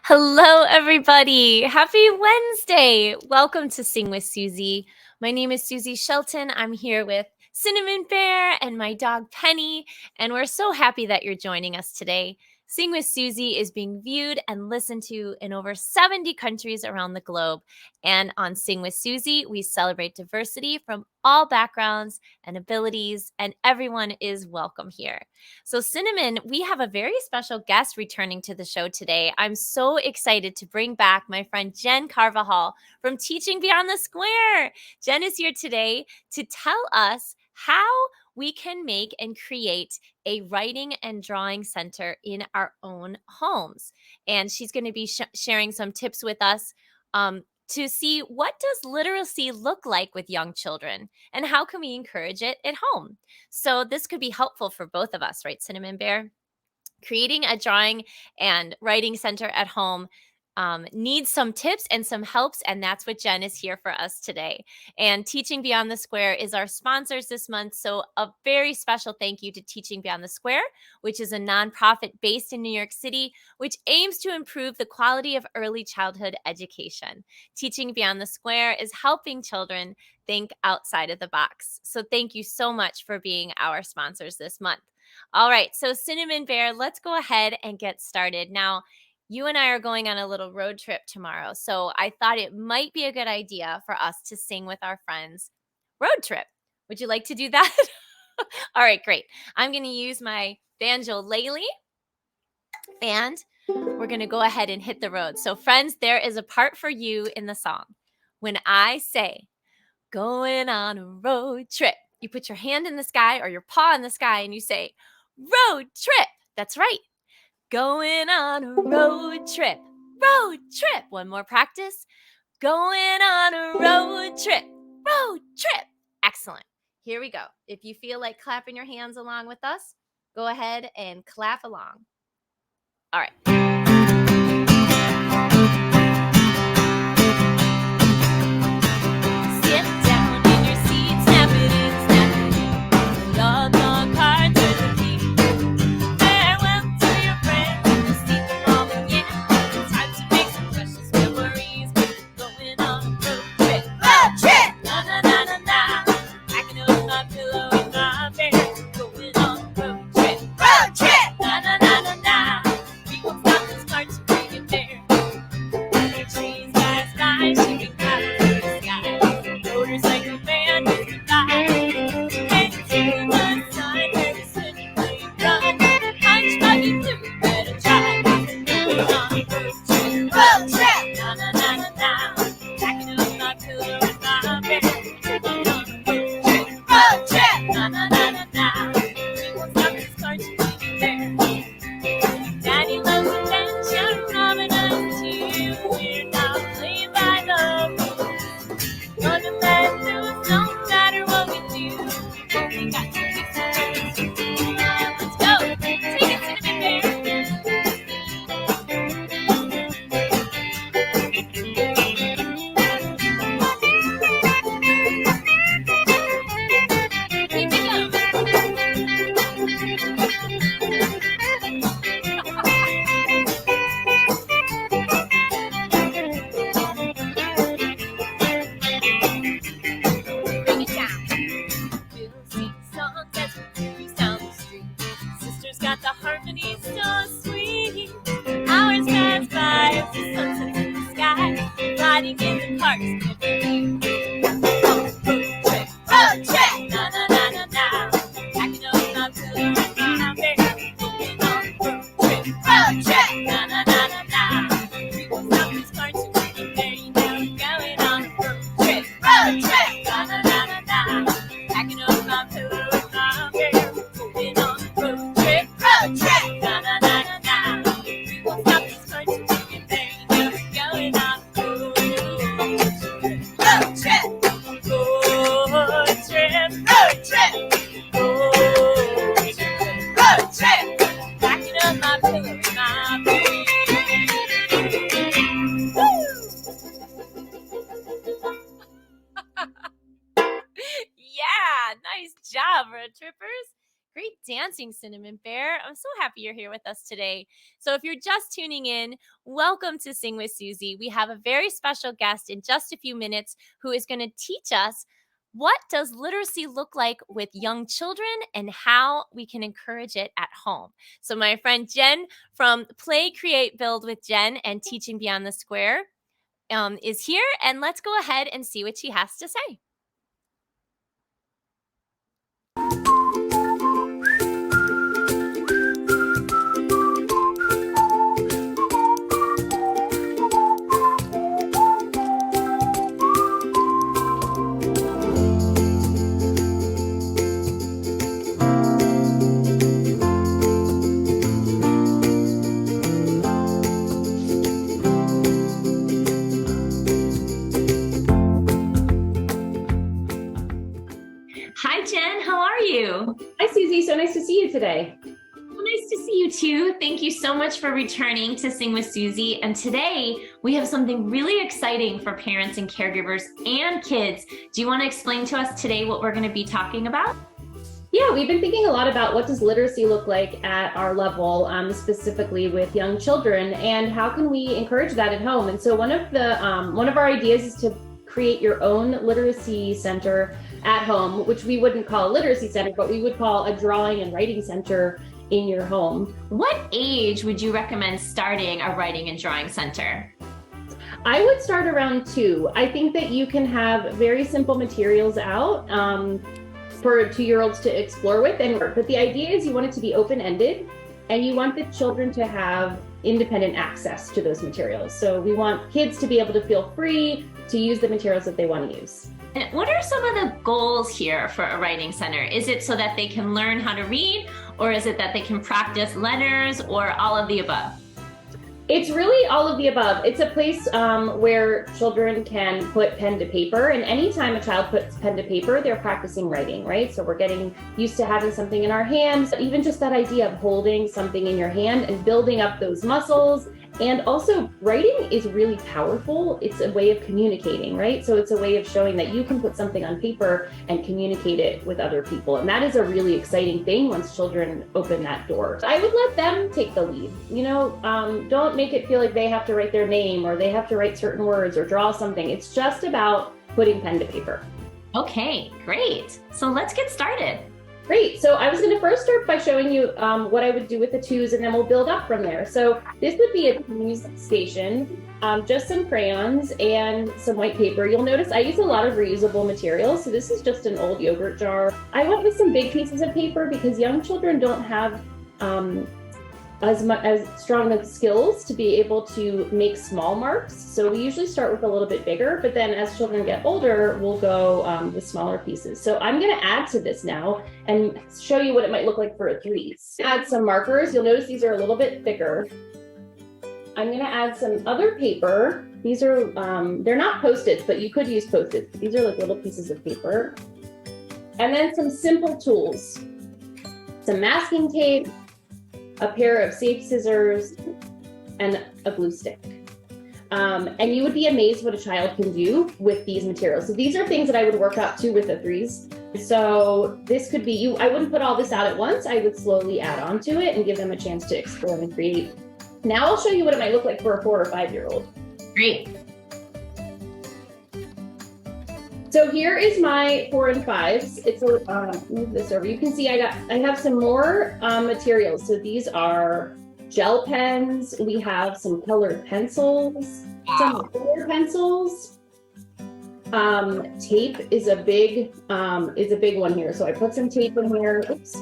Hello, everybody. Happy Wednesday. Welcome to Sing with Suzi. My name is Suzi Shelton. I'm here with Cinnamon Bear and my dog Penny, and we're so happy that you're joining us today. Sing with Suzi is being viewed and listened to in over 70 countries around the globe. And on Sing with Suzi, we celebrate diversity from all backgrounds and abilities, and everyone is welcome here. So, Cinnamon, we have a very special guest returning to the show today. I'm so excited to bring back my friend Jen Carvajal from Teaching Beyond the Square. Jen is here today to tell us how we can make and create a writing and drawing center in our own homes. And she's going to be sharing some tips with us to see what does literacy look like with young children and how can we encourage it at home. So this could be helpful for both of us, right, Cinnamon Bear? Creating a drawing and writing center at home needs some tips and some helps, and that's what Jen is here for us today. And Teaching Beyond the Square is our sponsors this month, so a very special thank you to Teaching Beyond the Square, which is a nonprofit based in New York City, which aims to improve the quality of early childhood education. Teaching Beyond the Square is helping children think outside of the box. So thank you so much for being our sponsors this month. All right, so Cinnamon Bear, let's go ahead and get started. Now, you and I are going on a little road trip tomorrow, so I thought it might be a good idea for us to sing with our friends road trip. Would you like to do that? All right, great. I'm going to use my banjo Laylee, and we're going to go ahead and hit the road. So friends, there is a part for you in the song. When I say, going on a road trip, you put your hand in the sky or your paw in the sky and you say, road trip. That's right. Going on a road trip. Road trip. One more practice. Going on a road trip. Road trip. Excellent. Here we go. If you feel like clapping your hands along with us, go ahead and clap along. All right. Yeah, nice job, road trippers. Great dancing, Cinnamon Bear. I'm so happy you're here with us today. So, if you're just tuning in, welcome to Sing with Suzi. We have a very special guest in just a few minutes who is going to teach us what does literacy look like with young children and how we can encourage it at home. So, my friend Jen from Play, Create, Build with Jen and Teaching Beyond the Square is here, and let's go ahead and see what she has to say. Hi, Jen. How are you? Hi, Suzi. So nice to see you today. Well, nice to see you too. Thank you so much for returning to Sing with Suzi. And today we have something really exciting for parents and caregivers and kids. Do you want to explain to us today what we're going to be talking about? Yeah, we've been thinking a lot about what does literacy look like at our level, specifically with young children, and how can we encourage that at home. And so one of our ideas is to create your own literacy center at home, which we wouldn't call a literacy center, but we would call a drawing and writing center in your home. What age would you recommend starting a writing and drawing center? I would start around 2. I think that you can have very simple materials out for 2-year-olds to explore with, but the idea is you want it to be open-ended and you want the children to have independent access to those materials. So we want kids to be able to feel free to use the materials that they want to use. And what are some of the goals here for a writing center? Is it so that they can learn how to read, or is it that they can practice letters, or all of the above? It's really all of the above. It's a place where children can put pen to paper, and anytime a child puts pen to paper, they're practicing writing, right? So we're getting used to having something in our hands, even just that idea of holding something in your hand and building up those muscles. And also, writing is really powerful. It's a way of communicating, right? So it's a way of showing that you can put something on paper and communicate it with other people. And that is a really exciting thing once children open that door. I would let them take the lead. Don't make it feel like they have to write their name or they have to write certain words or draw something. It's just about putting pen to paper. Okay, great. So let's get started. Great. So I was going to first start by showing you what I would do with the twos, and then we'll build up from there. So this would be a twos station, just some crayons and some white paper. You'll notice I use a lot of reusable materials. So this is just an old yogurt jar. I went with some big pieces of paper because young children don't have as strong of skills to be able to make small marks. So we usually start with a little bit bigger, but then as children get older, we'll go with smaller pieces. So I'm going to add to this now and show you what it might look like for a threes. Add some markers. You'll notice these are a little bit thicker. I'm going to add some other paper. These are, they're not Post-its, but you could use Post-its. These are like little pieces of paper. And then some simple tools, some masking tape, a pair of safe scissors, and a glue stick. And you would be amazed what a child can do with these materials. So these are things that I would work up to with the threes. So this could be, I wouldn't put all this out at once. I would slowly add on to it and give them a chance to explore and create. Now I'll show you what it might look like for a 4 or 5-year-old. Great. So here is my 4 and 5s. It's move this over. You can see I have some more materials. So these are gel pens. We have some colored pencils, some color pencils. Tape is a big one here. So I put some tape in here. Oops.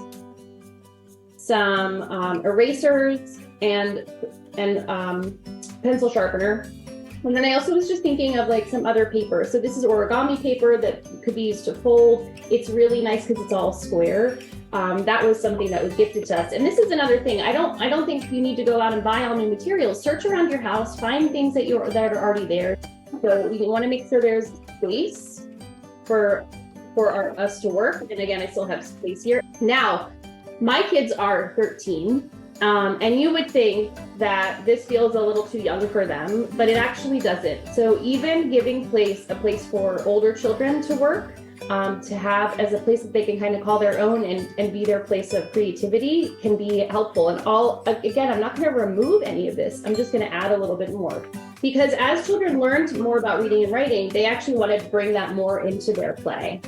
Some erasers and pencil sharpener. And then I also was just thinking of like some other paper. So this is origami paper that could be used to fold. It's really nice because it's all square. That was something that was gifted to us. And this is another thing. I don't think you need to go out and buy all new materials. Search around your house, find things that are already there. So we want to make sure there's space for us to work. And again, I still have space here. Now, my kids are 13. And you would think that this feels a little too young for them, but it actually doesn't. So even giving a place for older children to work to have as a place that they can kind of call their own and be their place of creativity can be helpful. And again, I'm not going to remove any of this. I'm just going to add a little bit more. Because as children learned more about reading and writing, they actually wanted to bring that more into their play.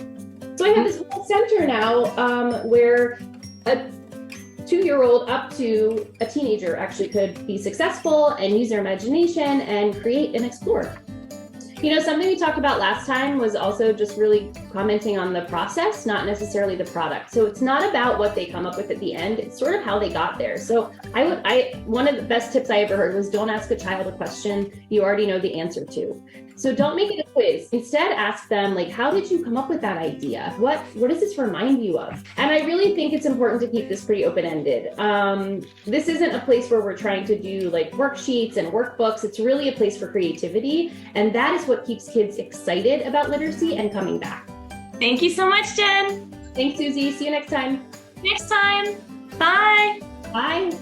So I have this whole center now where a 2-year-old up to a teenager actually could be successful and use their imagination and create and explore. You know, something we talked about last time was also just really commenting on the process, not necessarily the product. So it's not about what they come up with at the end, it's sort of how they got there. So one of the best tips I ever heard was don't ask a child a question you already know the answer to. So don't make it a quiz. Instead, ask them, like, how did you come up with that idea? What does this remind you of? And I really think it's important to keep this pretty open-ended. This isn't a place where we're trying to do like worksheets and workbooks. It's really a place for creativity. And that is what keeps kids excited about literacy and coming back. Thank you so much, Jen. Thanks, Susie. See you next time. Next time. Bye. Bye.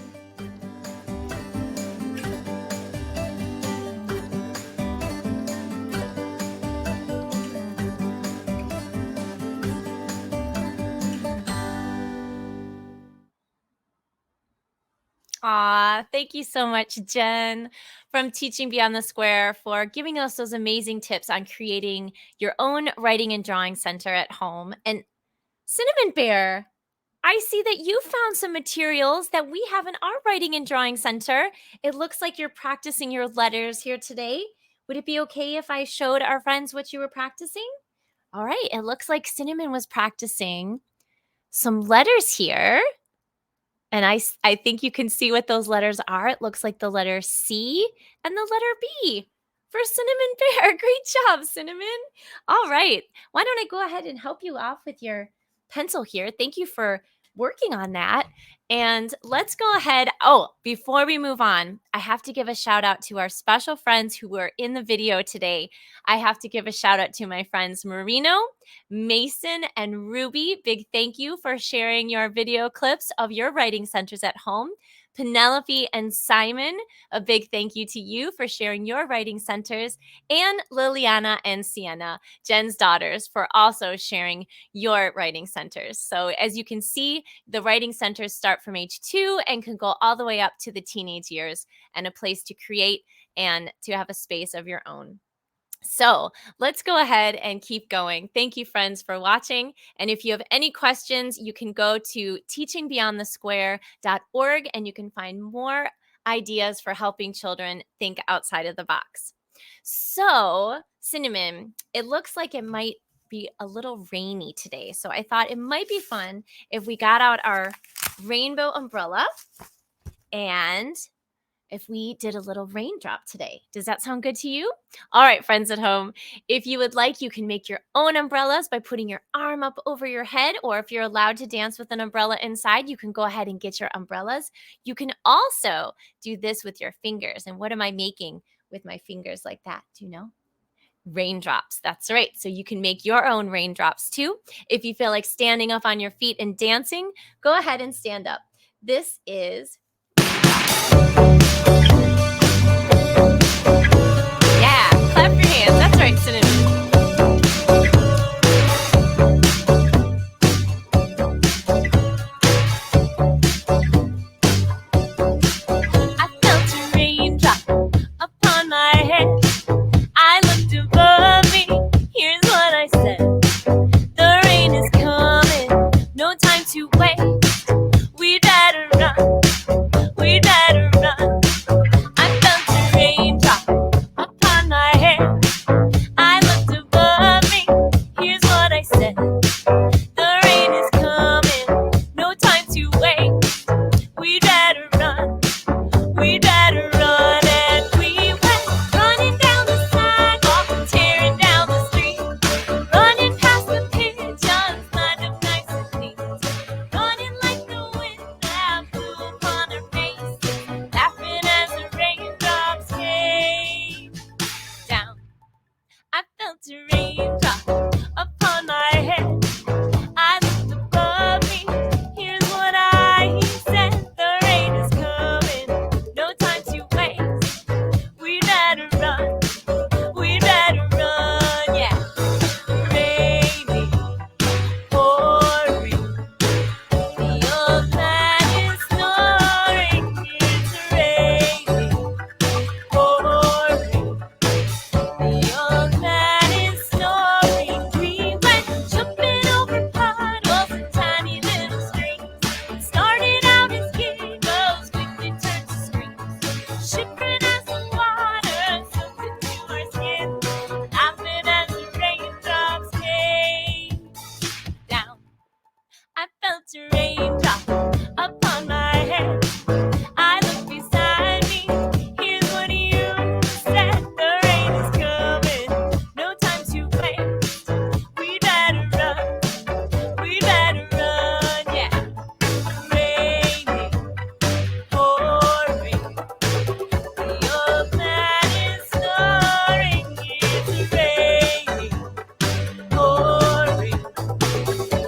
Aw, thank you so much, Jen, from Teaching Beyond the Square, for giving us those amazing tips on creating your own writing and drawing center at home. And Cinnamon Bear, I see that you found some materials that we have in our writing and drawing center. It looks like you're practicing your letters here today. Would it be okay if I showed our friends what you were practicing? All right, it looks like Cinnamon was practicing some letters here. And I think you can see what those letters are. It looks like the letter C and the letter B for Cinnamon Bear. Great job, Cinnamon. All right. Why don't I go ahead and help you off with your pencil here? Thank you for working on that. And let's go ahead. Oh, before we move on, I have to give a shout out to our special friends who were in the video today. I have to give a shout out to my friends Marino, Mason, and Ruby. Big thank you for sharing your video clips of your writing centers at home. Penelope and Simon, a big thank you to you for sharing your writing centers. And Liliana and Sienna, Jen's daughters, for also sharing your writing centers. So as you can see, the writing centers start from age 2 and can go all the way up to the teenage years, and a place to create and to have a space of your own. So let's go ahead and keep going. Thank you, friends, for watching. And if you have any questions, you can go to teachingbeyondthesquare.org and you can find more ideas for helping children think outside of the box. So, Cinnamon, it looks like it might be a little rainy today. So I thought it might be fun if we got out our rainbow umbrella and if we did a little raindrop today. Does that sound good to you? All right, friends at home, if you would like, you can make your own umbrellas by putting your arm up over your head, or if you're allowed to dance with an umbrella inside, you can go ahead and get your umbrellas. You can also do this with your fingers. And what am I making with my fingers like that? Do you know? Raindrops. That's right. So you can make your own raindrops too. If you feel like standing up on your feet and dancing, go ahead and stand up. This is clap your hands. That's right, Cinnamon. I felt a raindrop upon my head. I looked above me. Here's what I said. The rain is coming. No time to wait. We better run. We better run. I felt a raindrop upon my head. I looked above me. Here's what I said. The rain is coming. No time to wait. We better run. We better run. And we went running down the sidewalk, tearing down the street, running past the pigeons lined up nice and neat, running like a raindrop upon my head. I look beside me, here's what you said. The rain is coming, no time to waste. We better run, yeah. Raining, pouring, the old man is snoring. It's raining, pouring,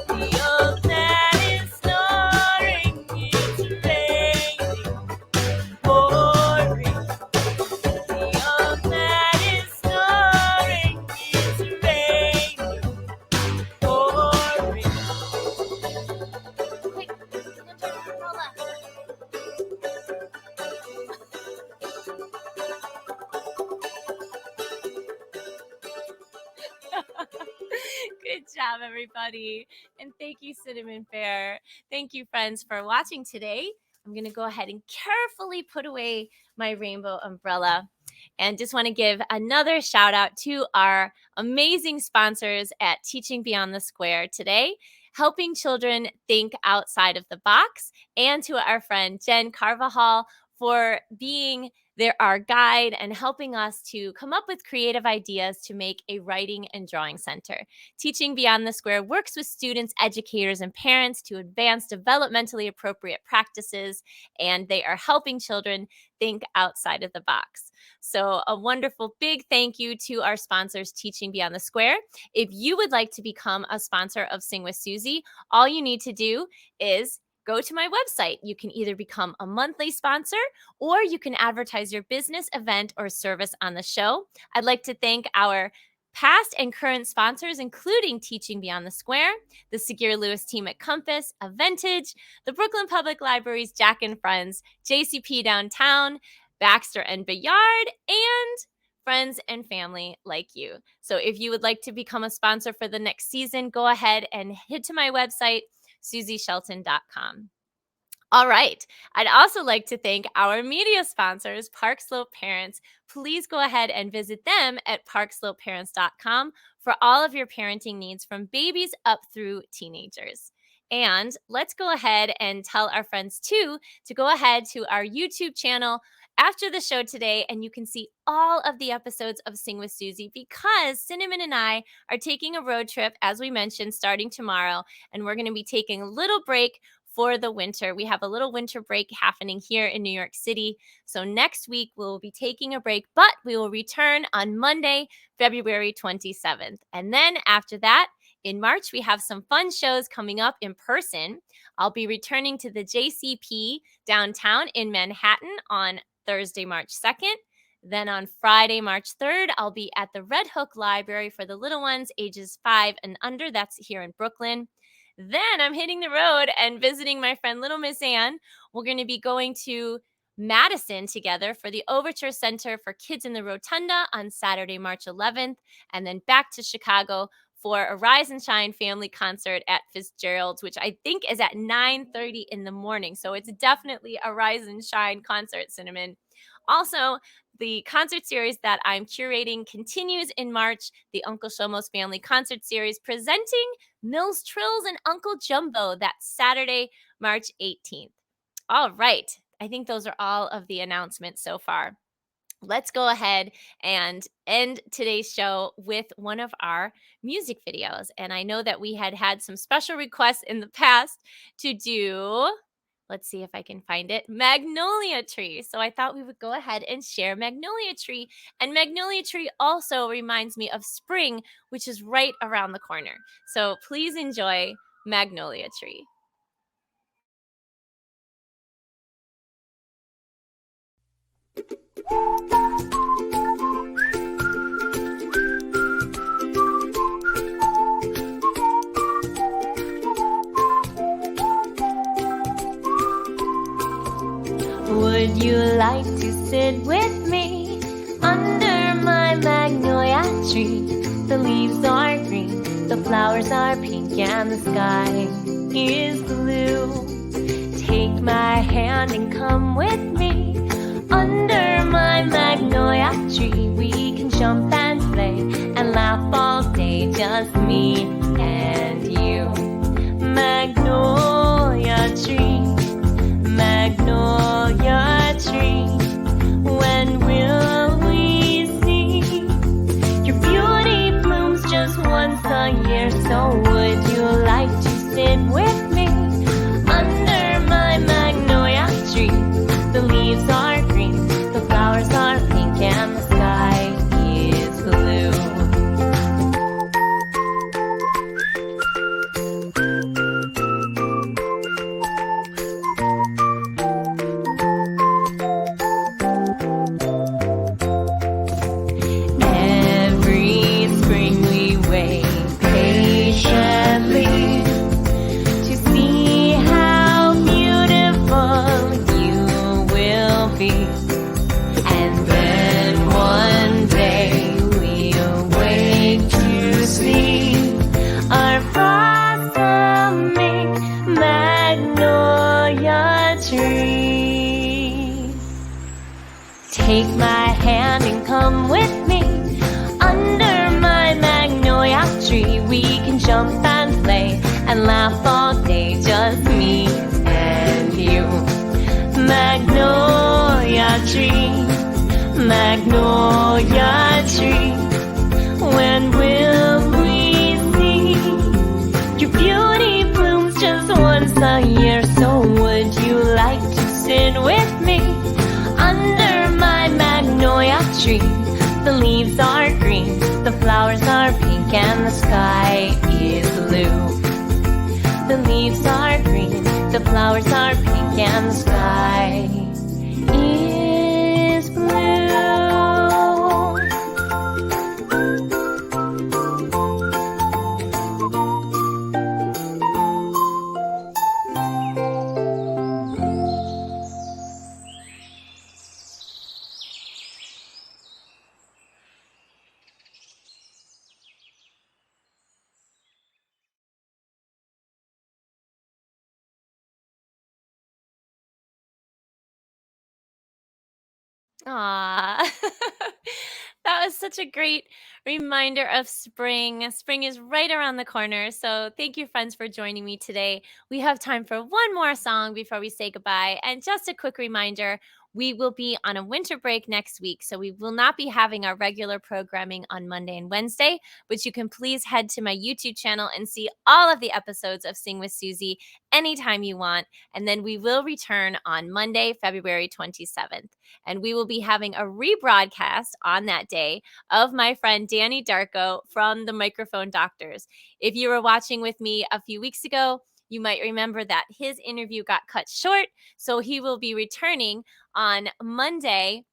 the old man is snoring. It's raining, pouring, the old man is snoring. It's raining, pouring. Quick, umbrella. Good job, everybody. And thank you, Cinnamon Bear. Thank you, friends, for watching today. I'm going to go ahead and carefully put away my rainbow umbrella. And just want to give another shout out to our amazing sponsors at Teaching Beyond the Square today, helping children think outside of the box, and to our friend Jen Carvajal for being our guide and helping us to come up with creative ideas to make a writing and drawing center. Teaching Beyond the Square works with students, educators, and parents to advance developmentally appropriate practices, and they are helping children think outside of the box. So a wonderful big thank you to our sponsors, Teaching Beyond the Square. If you would like to become a sponsor of Sing with Suzi, all you need to do is go to my website. You can either become a monthly sponsor or you can advertise your business, event, or service on the show. I'd like to thank our past and current sponsors, including Teaching Beyond the Square, the Segura Lewis team at Compass, Aventage, the Brooklyn Public Library's Jack and Friends, JCP Downtown, Baxter and Bayard, and friends and family like you. So if you would like to become a sponsor for the next season, go ahead and head to my website, SuziShelton.com. All right. I'd also like to thank our media sponsors, Park Slope Parents. Please go ahead and visit them at parkslopeparents.com for all of your parenting needs from babies up through teenagers. And let's go ahead and tell our friends too to go ahead to our YouTube channel after the show today, and you can see all of the episodes of Sing with Suzi, because Cinnamon and I are taking a road trip, as we mentioned, starting tomorrow, and we're going to be taking a little break for the winter. We have a little winter break happening here in New York City. So next week we'll be taking a break, but we will return on Monday, February 27th. And then after that, in March, we have some fun shows coming up in person. I'll be returning to the JCP downtown in Manhattan on Thursday, March 2nd. Then on Friday, March 3rd, I'll be at the Red Hook Library for the little ones ages 5 and under. That's here in Brooklyn. Then I'm hitting the road and visiting my friend Little Miss Anne. We're going to be going to Madison together for the Overture Center for Kids in the Rotunda on Saturday, March 11th, and then back to Chicago for a Rise and Shine family concert at Fitzgerald's, which I think is at 9:30 in the morning. So it's definitely a Rise and Shine concert, Cinnamon. Also, the concert series that I'm curating continues in March, the Uncle Shomo's Family Concert Series, presenting Mills Trills and Uncle Jumbo. That's Saturday, March 18th. All right. I think those are all of the announcements so far. Let's go ahead and end today's show with one of our music videos. And I know that we had some special requests in the past to do, let's see if I can find it, Magnolia Tree. So I thought we would go ahead and share Magnolia Tree. And Magnolia Tree also reminds me of spring, which is right around the corner. So please enjoy Magnolia Tree. Would you like to sit with me under my magnolia tree? The leaves are green, the flowers are pink, and the sky is blue. Take my hand and come with me under my magnolia tree. We can jump and play and laugh all day, just me and you. Magnolia Take my hand and come with me. Under my magnolia tree, we can jump and play and laugh all day, just me and you. Magnolia tree, magnolia tree, when will we see your beauty blooms just once a year? So would you like to sit with me under my magnolia tree? The leaves are green, the flowers are pink, and the sky is blue. The leaves are green, the flowers are pink, and the sky is blue. Aww. That was such a great reminder of spring. Spring is right around the corner. So, thank you, friends, for joining me today. We have time for one more song before we say goodbye. And just a quick reminder, we will be on a winter break next week. So, we will not be having our regular programming on Monday and Wednesday, but you can please head to my YouTube channel and see all of the episodes of Sing with Suzi anytime you want. And then we will return on Monday, February 27th. And we will be having a rebroadcast on that day of my friend Danny Darko from the Microphone Doctors. If you were watching with me a few weeks ago, you might remember that his interview got cut short. So he will be returning on Monday,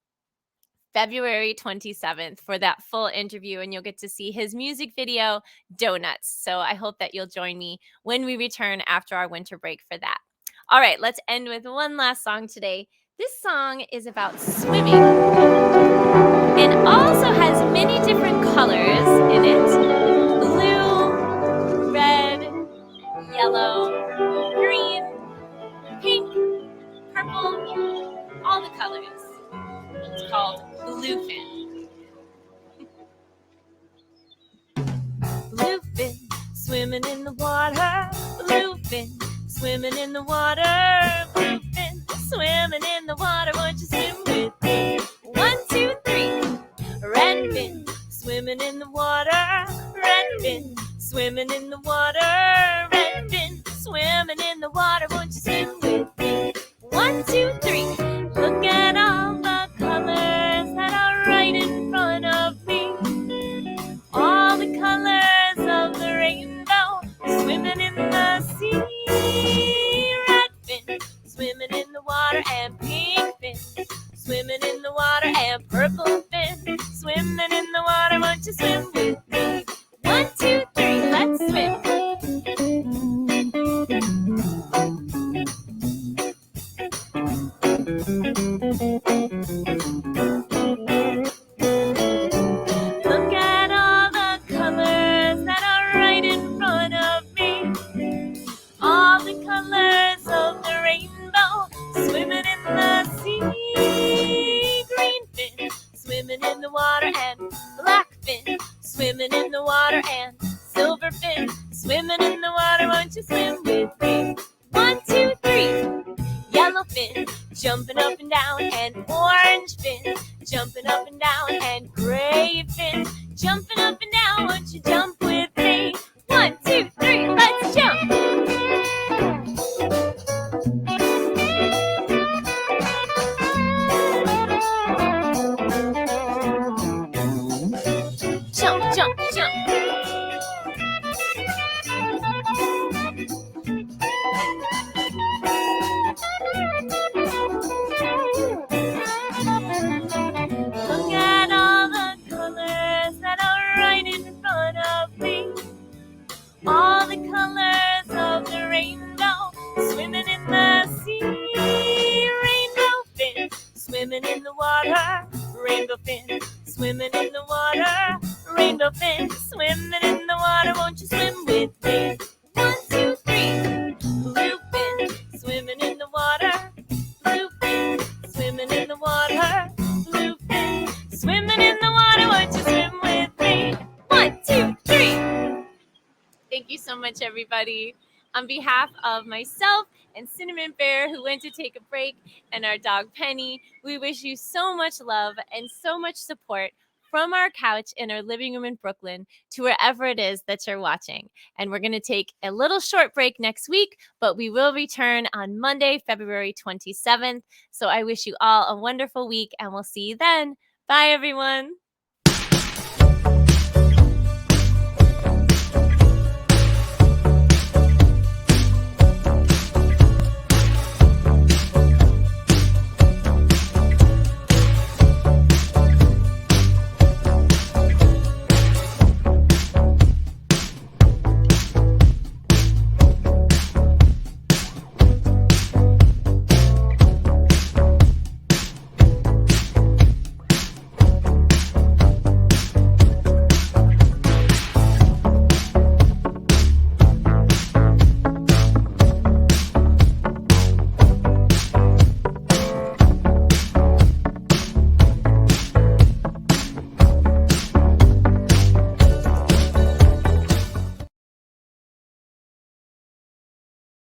February 27th for that full interview, and you'll get to see his music video, Donuts. So I hope that you'll join me when we return after our winter break for that. All right, let's end with one last song today. This song is about swimming and also has many different colors in it. Blue, red, yellow, green, pink, purple, all the colors. It's called Bluefin. Bluefin, swimming in the water. Bluefin, swimming in the water. Bluefin, swimming in the water. Won't you swim with me? 1, 2, 3. Redfin, swimming in the water. Redfin, swimming in the water. Redfin, swimming in the water. Won't you swim with me? 1, 2, 3. Look at all the colors that are right in front of me. All the colors of the rainbow swimming in the sea. Redfin, swimming in the water, and pinkfin, swimming in the water, and purple fin, swimming in the water. Won't you swim with me? 1, 2, 3, let's swim. Look at all the colors that are right in front of me. All the colors of the rainbow swimming in the sea. Green fin, swimming in the water, and black fin, swimming in the water, and silver fin, swimming in the water. Won't you swim with me? 1, 2, 3. Yellow fin, jumping up and down, and orange fin, jumping up and down, and gray fin, jumping up and down. Won't you jump with me? 1, 2, 3, let's jump. Jump, jump, jump. Look at all everybody. On behalf of myself and Cinnamon Bear, who went to take a break, and our dog Penny, we wish you so much love and so much support from our couch in our living room in Brooklyn to wherever it is that you're watching. And we're going to take a little short break next week, but we will return on Monday, February 27th. So I wish you all a wonderful week, and we'll see you then. Bye, everyone.